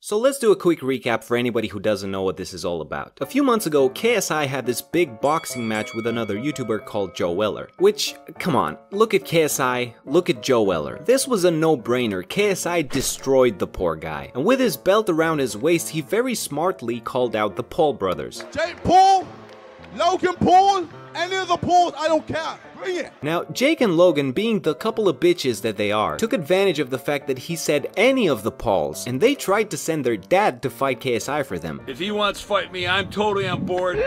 So let's do a quick recap for anybody who doesn't know what this is all about. A few months ago, KSI had this big boxing match with another YouTuber called Joe Weller. Which, come on, look at KSI, look at Joe Weller. This was a no-brainer. KSI destroyed the poor guy. And with his belt around his waist, he very smartly called out the Paul brothers. Jake Paul, Logan Paul, any of the Pauls, I don't care. Bring it. Now, Jake and Logan, being the couple of bitches that they are, took advantage of the fact that he said any of the Pauls, and they tried to send their dad to fight KSI for them. If he wants to fight me, I'm totally on board.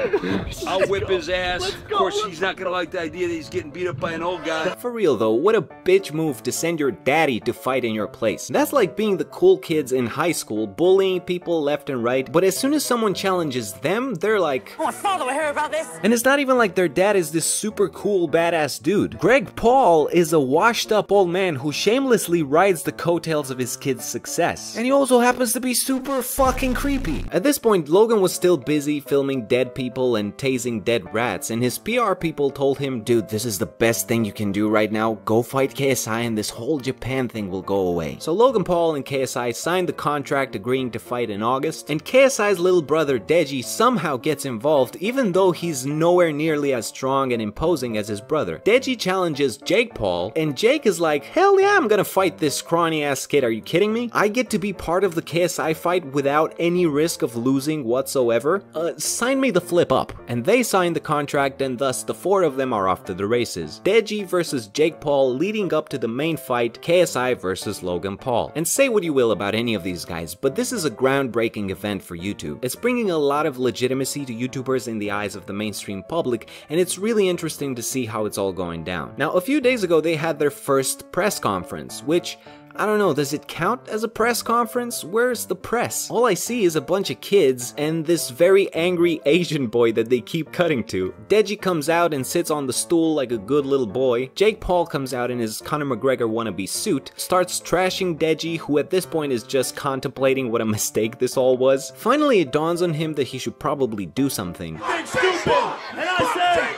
I'll whip his ass. Of course, he's not gonna like the idea that he's getting beat up by an old guy. For real though, what a bitch move to send your daddy to fight in your place. That's like being the cool kids in high school, bullying people left and right, but as soon as someone challenges them, they're like, "Oh, my father will hear about this." And it's not even like their dad is this super cool badass dude. Greg Paul is a washed up old man who shamelessly rides the coattails of his kid's success. And he also happens to be super fucking creepy. At this point, Logan was still busy filming dead people and tasing dead rats, and his PR people told him, dude, this is the best thing you can do right now. Go fight KSI and this whole Japan thing will go away. So Logan Paul and KSI signed the contract agreeing to fight in August, and KSI's little brother Deji somehow gets involved even though he's nowhere nearly as strong and imposing as his brother. Deji challenges Jake Paul, and Jake is like, hell yeah, I'm gonna fight this scrawny ass kid, are you kidding me? I get to be part of the KSI fight without any risk of losing whatsoever? Sign me the flip up. And they sign the contract, and thus the four of them are off to the races. Deji versus Jake Paul leading up to the main fight, KSI versus Logan Paul. And say what you will about any of these guys, but this is a groundbreaking event for YouTube. It's bringing a lot of legitimacy to YouTubers in the eyes of the mainstream public, and it's really interesting to see how it's all going down. Now, a few days ago, they had their first press conference, which, I don't know, does it count as a press conference? Where's the press? All I see is a bunch of kids and this very angry Asian boy that they keep cutting to. Deji comes out and sits on the stool like a good little boy. Jake Paul comes out in his Conor McGregor wannabe suit, starts trashing Deji, who at this point is just contemplating what a mistake this all was. Finally, it dawns on him that he should probably do something. Big stupid. And I say,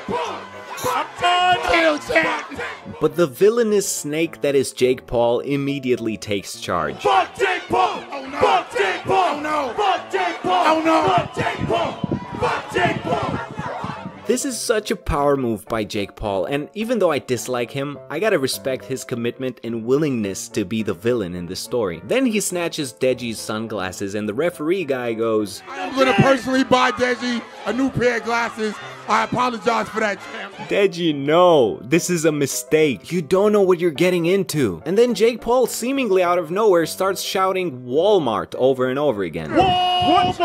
but the villainous snake that is Jake Paul immediately takes charge. Fuck Jake Paul! Oh no! Fuck Jake Paul! Oh no! Fuck Jake Paul! Oh no! Fuck Jake Paul! Fuck Jake Paul! This is such a power move by Jake Paul, and even though I dislike him, I gotta respect his commitment and willingness to be the villain in this story. Then he snatches Deji's sunglasses, and the referee guy goes, I'm gonna personally buy Deji a new pair of glasses. I apologize for that, champ. Deji, no, this is a mistake. You don't know what you're getting into. And then Jake Paul, seemingly out of nowhere, starts shouting Walmart over and over again. Walmart!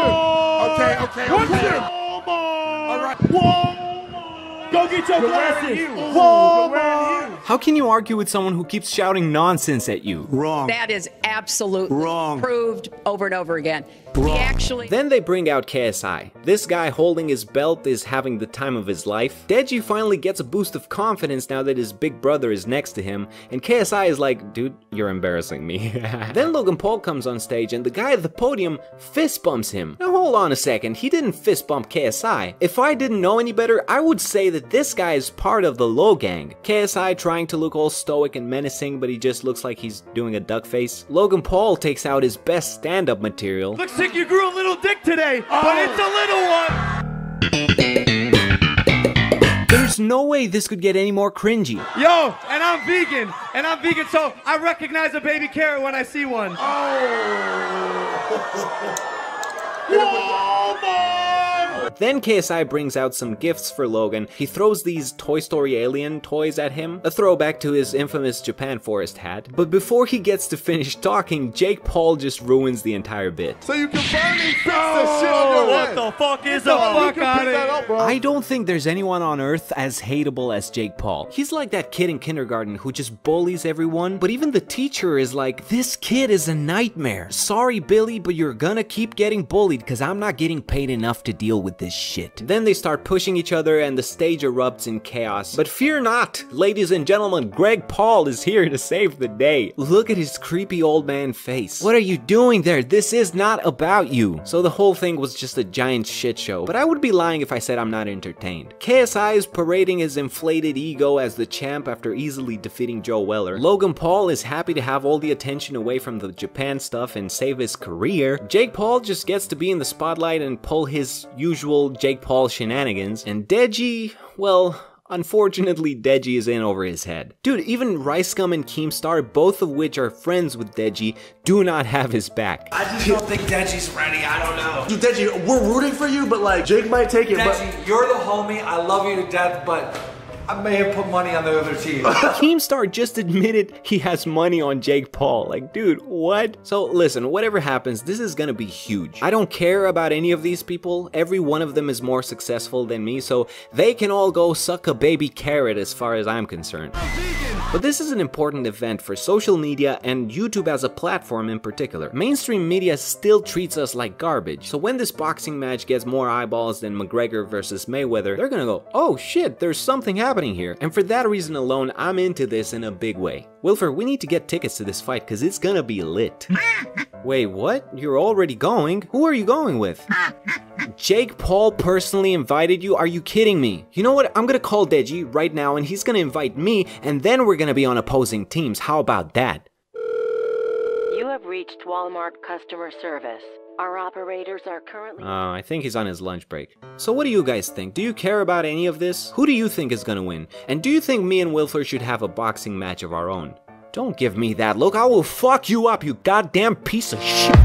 Okay. Walmart! All right. Walmart! Go get your glasses! Walmart! How can you argue with someone who keeps shouting nonsense at you? Wrong. That is absolutely wrong. Proved over and over again. Then they bring out KSI. This guy holding his belt is having the time of his life. Deji finally gets a boost of confidence now that his big brother is next to him, and KSI is like, dude, you're embarrassing me. Then Logan Paul comes on stage, and the guy at the podium fist bumps him. Now hold on a second, he didn't fist bump KSI. If I didn't know any better, I would say that this guy is part of the Low Gang. KSI trying to look all stoic and menacing, but he just looks like he's doing a duck face. Logan Paul takes out his best stand-up material. Looks like you grew a little dick today, but it's a little one. There's no way this could get any more cringy. Yo, and I'm vegan, so I recognize a baby carrot when I see one. Then KSI brings out some gifts for Logan. He throws these Toy Story alien toys at him, a throwback to his infamous Japan Forest hat. But before he gets to finish talking, Jake Paul just ruins the entire bit. So you can finally fix the shit on your head. What the fuck is the fuck out of here? I don't think there's anyone on earth as hateable as Jake Paul. He's like that kid in kindergarten who just bullies everyone, but even the teacher is like, this kid is a nightmare. Sorry, Billy, but you're gonna keep getting bullied because I'm not getting paid enough to deal with this shit. Then they start pushing each other and the stage erupts in chaos. But fear not, ladies and gentlemen, Greg Paul is here to save the day. Look at his creepy old man face. What are you doing there? This is not about you. So the whole thing was just a giant shit show, but I would be lying if I said I'm not entertained. KSI is parading his inflated ego as the champ after easily defeating Joe Weller. Logan Paul is happy to have all the attention away from the Japan stuff and save his career. Jake Paul just gets to be in the spotlight and pull his usual Jake Paul shenanigans. And Deji, well, unfortunately, Deji is in over his head. Dude, even Rice Scum and Keemstar, both of which are friends with Deji, do not have his back. I just don't think Deji's ready. I don't know. Dude, Deji, we're rooting for you, but like, Jake might take it. Deji, you're the homie. I love you to death, but I may have put money on the other team. Keemstar just admitted he has money on Jake Paul. Like, dude, what? So listen, whatever happens, this is gonna be huge. I don't care about any of these people. Every one of them is more successful than me, so they can all go suck a baby carrot as far as I'm concerned. But this is an important event for social media and YouTube as a platform in particular. Mainstream media still treats us like garbage. So when this boxing match gets more eyeballs than McGregor versus Mayweather, they're gonna go, oh shit, there's something happening here. And for that reason alone, I'm into this in a big way. Wilfer, we need to get tickets to this fight because it's gonna be lit. Wait, what? You're already going? Who are you going with? Jake Paul personally invited you? Are you kidding me? You know what? I'm gonna call Deji right now and he's gonna invite me and then we're gonna be on opposing teams. How about that? You have reached Walmart customer service. Our operators are currently... I think he's on his lunch break. So what do you guys think? Do you care about any of this? Who do you think is gonna win? And do you think me and Wilfer should have a boxing match of our own? Don't give me that look. I will fuck you up, you goddamn piece of shit.